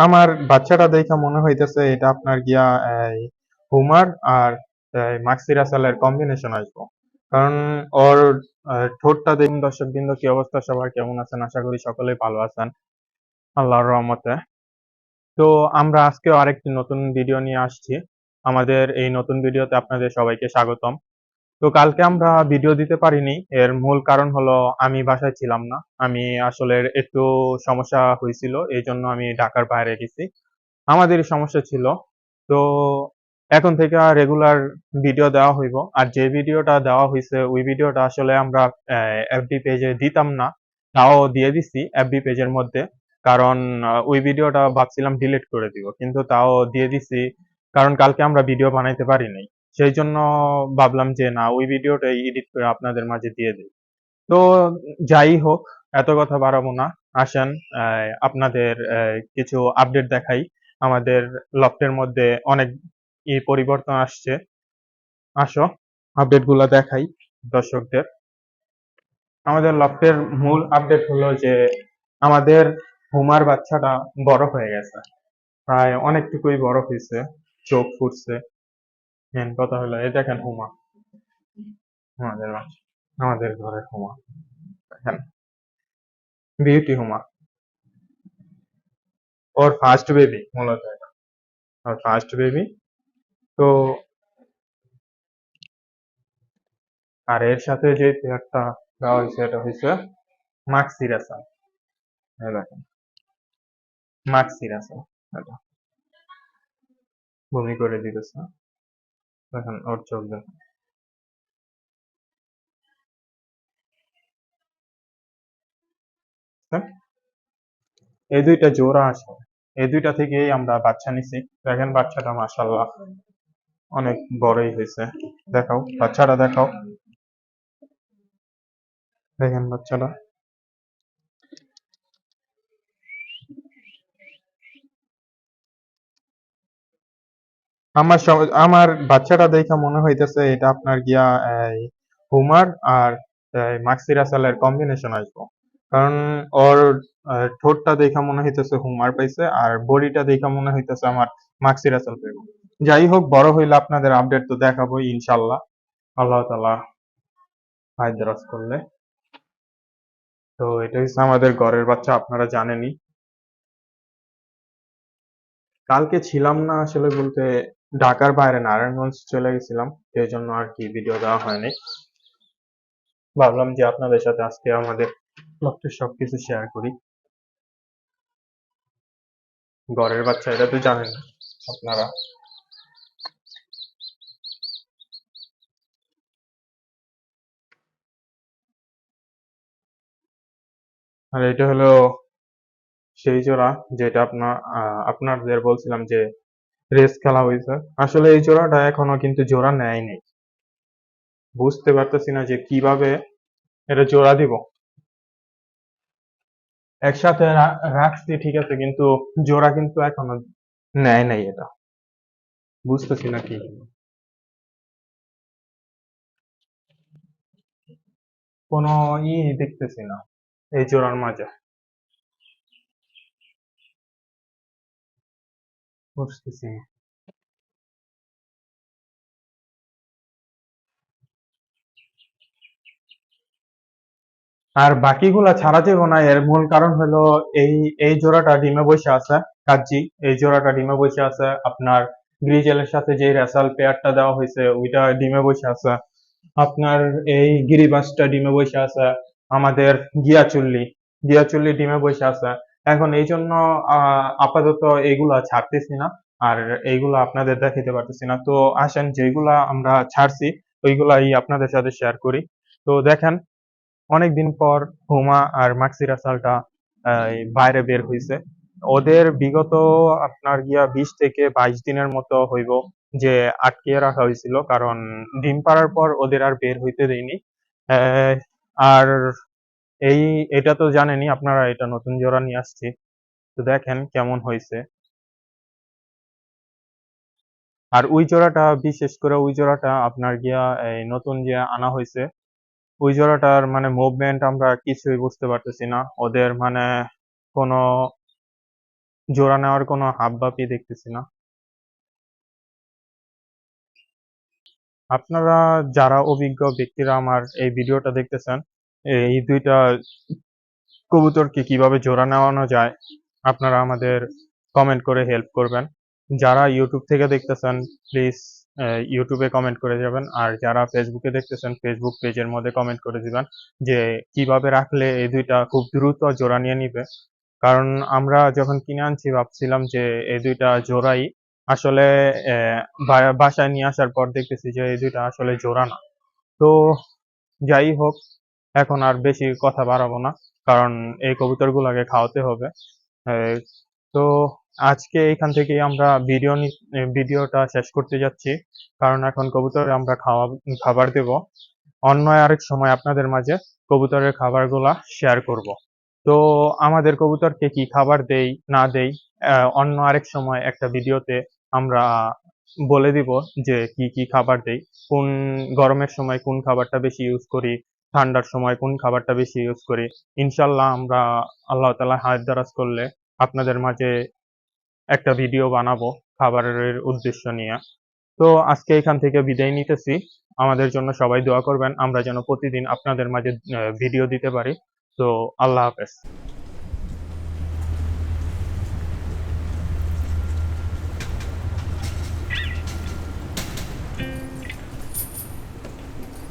আমার বাচ্চাটা দেখা মনে হইতেছে এটা আপনার গিয়া হুমার আর মাক্সি রাসেলের কম্বিনেশন আসবো। কারণ ওর ঠোঁটটা দেখুন। দর্শক বৃন্দ, কি অবস্থা সবার, কেমন আছেন? আশা করি সকলেই ভালো আছেন আল্লাহর রহমতে। তো আমরা আজকেও আরেকটি নতুন ভিডিও নিয়ে আসছি। আমাদের এই নতুন ভিডিওতে আপনাদের সবাইকে স্বাগতম। তো কালকে আমরা ভিডিও দিতে পারিনি, এর মূল কারণ হলো আমি বাসায় ছিলাম না। আমি আসলে একটু সমস্যা হয়েছিল, এই জন্য আমি ঢাকার বাইরে গেছি। আমাদেরই সমস্যা ছিল। তো এখন থেকে রেগুলার ভিডিও দেওয়া হইব। আর যে ভিডিওটা দেওয়া হয়েছে ওই ভিডিওটা আসলে আমরা এফবি পেজে দিতাম না, তাও দিয়ে দিছি এফবি পেজের মধ্যে। কারণ ওই ভিডিওটা ভাবছিলাম ডিলিট করে দিব, কিন্তু তাও দিয়ে দিছি। কারণ কালকে আমরা ভিডিও বানাইতে পারি নাই, সেই জন্য ভাবলাম যে না, ওই ভিডিওটাই এডিট করে আপনাদের মাঝে দিয়ে দিই। তো যাই হোক, এত কথা বাড়াবো না। আসেন আপনাদের কিছু আপডেট দেখাই। আমাদের লফটের মধ্যে অনেক পরিবর্তন আসছে। আসো, আপডেট গুলা দেখাই দর্শকদের। আমাদের লফটের মূল আপডেট হলো যে আমাদের হুমার বাচ্চাটা বড় হয়ে গেছে, প্রায় অনেকটুকুই বড় হয়েছে, চোখ ফুটছে। মেন কথা হলো এই দেখেন হুমা, আমাদের বাচ্চা, আমাদের ঘরের হুমা দেখেন, বিউটি হুমা। ওর ফার্স্ট বেবি মূলত এটা, ওর ফার্স্ট বেবি। তো আর এর সাথে যে পেয়ারটা দেওয়া হয়েছে এটা হয়েছে মাক্সি রাসেল। এই দেখেন মাক্সি রাসেল, এটা বমি করে দিতেছে। দেখেন ওর চোখ দেখেন। হ্যাঁ? এই দুইটা জোড়া আছে, এই দুইটা থেকেই আমরা বাচ্চা নিছি। দেখেন বাচ্চাটা মাশাআল্লাহ অনেক বড়ই হয়েছে। দেখাও বাচ্চাটা, দেখাও, দেখেন বাচ্চাটা। আমার বাচ্চাটা দেখা মনে হইতেছে এটা আপনার গিয়া এই হুমার আর মাক্সি রাসেলের কম্বিনেশন আসবো। কারণ ওর ঠোঁটটা দেখা মনে হইতেছে হুমার পাইছে, আর বডিটা দেখা মনে হইতেছে আমার মাক্সি রাসেল পাইবো। যাই হোক, বড় হইলে আপনাদের আপডেট তো দেখাবোই ইনশাল্লাহ, আল্লাহ তাআলা হায়দ্রাস করলে। তো এটা হচ্ছে আমাদের ঘরের বাচ্চা, আপনারা জানেনই। কালকে ছিলাম না আসলে বলতে, ঢাকার বাইরে নারায়ণগঞ্জ চলে গেছিলাম, সেই জন্য আর কি ভিডিও দেওয়া হয়নি। ভাবলাম যে আপনাদের সাথে আজকে আমাদের লক্ষ্যের সবকিছু শেয়ার করি। ঘরের বাচ্চা, এটা তো জানেন আপনারা। আর এটা হলো সেই জোড়া যেটা আপনাদের বলছিলাম যে রেস খেলা হয়েছে। আসলে এই জোড়াটা এখনো কিন্তু জোড়া নেয়নি। বুঝতে পারতেছি না যে কিভাবে এটা জোড়া দিব। একসাথে রাখছি ঠিক আছে, কিন্তু জোড়া কিন্তু এখনো নেয় নাই এটা। বুঝতেছি না কি, কোনো দেখতেছি না এই জোড়ার মাঝে। বুঝতেছি না। আর বাকিগুলা ছাড়া যাবে না, এর মূল কারণ হলো এই এই জোড়াটা ডিমে বসে আছে। কাচ্চি, এই জোড়াটা ডিমে বসে আছে। আপনার গ্রিজেলের সাথে যে রেসাল পেয়ারটা দেওয়া হয়েছে ওইটা ডিমে বসে আছে। আপনার এই গিরিবাসটা ডিমে বসে আছে। আমাদের গিয়াচুল্লি, গিয়াচুল্লি ডিমে বসে আছে। এখন এই জন্য আপাতত এইগুলা ছাড়তেছি না, আর এইগুলা আপনাদের দেখাতে পারতেছি না। তো আসেন যেগুলা আমরা ছাড়ছি ওইগুলাই আপনাদের সাথে শেয়ার করি। তো দেখেন, অনেকদিন পর হুমা আর মাক্সি রাসালটা বাইরে বের হইছে। ওদের বিগত আপনার গিয়া 20 থেকে 22 দিনের মতো হইব যে আটকিয়ে রাখা হয়েছিল, কারণ ডিম পাড়ার পর ওদের আর বের হইতে দেয়নি। আহ, আর এই এটা তো জানেনই আপনারা, এটা নতুন জোড়া নিয়ে আসছি। তো দেখেন কেমন হয়েছে। আর ওই জোড়াটা, বিশেষ করে ওই জোড়াটা আপনার গিয়া এই নতুন যে আনা হয়েছে, ওই জোড়াটার মানে মুভমেন্ট আমরা কিছুই বুঝতে পারতেছি না। ওদের মানে কোনো জোড়া নেওয়ার কোনো হাবভাবই দেখতেছি না। আপনারা যারা অভিজ্ঞ ব্যক্তিরা আমার এই ভিডিওটা দেখতেছেন, এই দুইটা কবুতরকে কিভাবে জোড়া নেওয়ানো যায়, আপনারা আমাদের কমেন্ট করে হেল্প করবেন। যারা ইউটিউব থেকে দেখতেছেন, প্লিজ ইউটিউবে কমেন্ট করে যাবেন। আর যারা ফেসবুকে দেখতেছেন, ফেসবুক পেজের মধ্যে কমেন্ট করে দিবেন যে কিভাবে রাখলে এই দুইটা খুব দ্রুত জোড়া নিয়ে নিবে। কারণ আমরা যখন কিনে আনছি ভাবছিলাম যে এই দুইটা জোড়াই, আসলে বাসায় নিয়ে আসার পর দেখতেছি যে এই দুইটা আসলে জোড়া না। তো যাই হোক, এখন আর বেশি কথা বাড়াবো না, কারণ এই কবুতরগুলোকে খাওয়াতে হবে। আহ, তো আজকে এখান থেকেই আমরা ভিডিওটা শেষ করতে যাচ্ছি, কারণ এখন কবুতরে আমরা খাবার দেব। অন্য আরেক সময় আপনাদের মাঝে কবুতরের খাবারগুলা শেয়ার করব। তো আমাদের কবুতরকে কি খাবার দেই না দেই, অন্য আরেক সময় একটা ভিডিওতে আমরা বলে দিব যে কি কি খাবার দেই, কোন গরমের সময় কোন খাবারটা বেশি ইউজ করি, ঠান্ডার সময় কোন খাবারটা বেশি ইউজ করি। ইনশাল্লাহ আমরা আল্লাহ তাআলা হায়াত দারাজ করলে আপনাদের মাঝে একটা ভিডিও বানাবো খাবারের উদ্দেশ্য নিয়ে। তো আজকে এখান থেকে বিদায় নিতেছি। আমাদের জন্য সবাই দোয়া করবেন, আমরা যেন প্রতিদিন আপনাদের মাঝে ভিডিও দিতে পারি। তো আল্লাহ হাফেজ।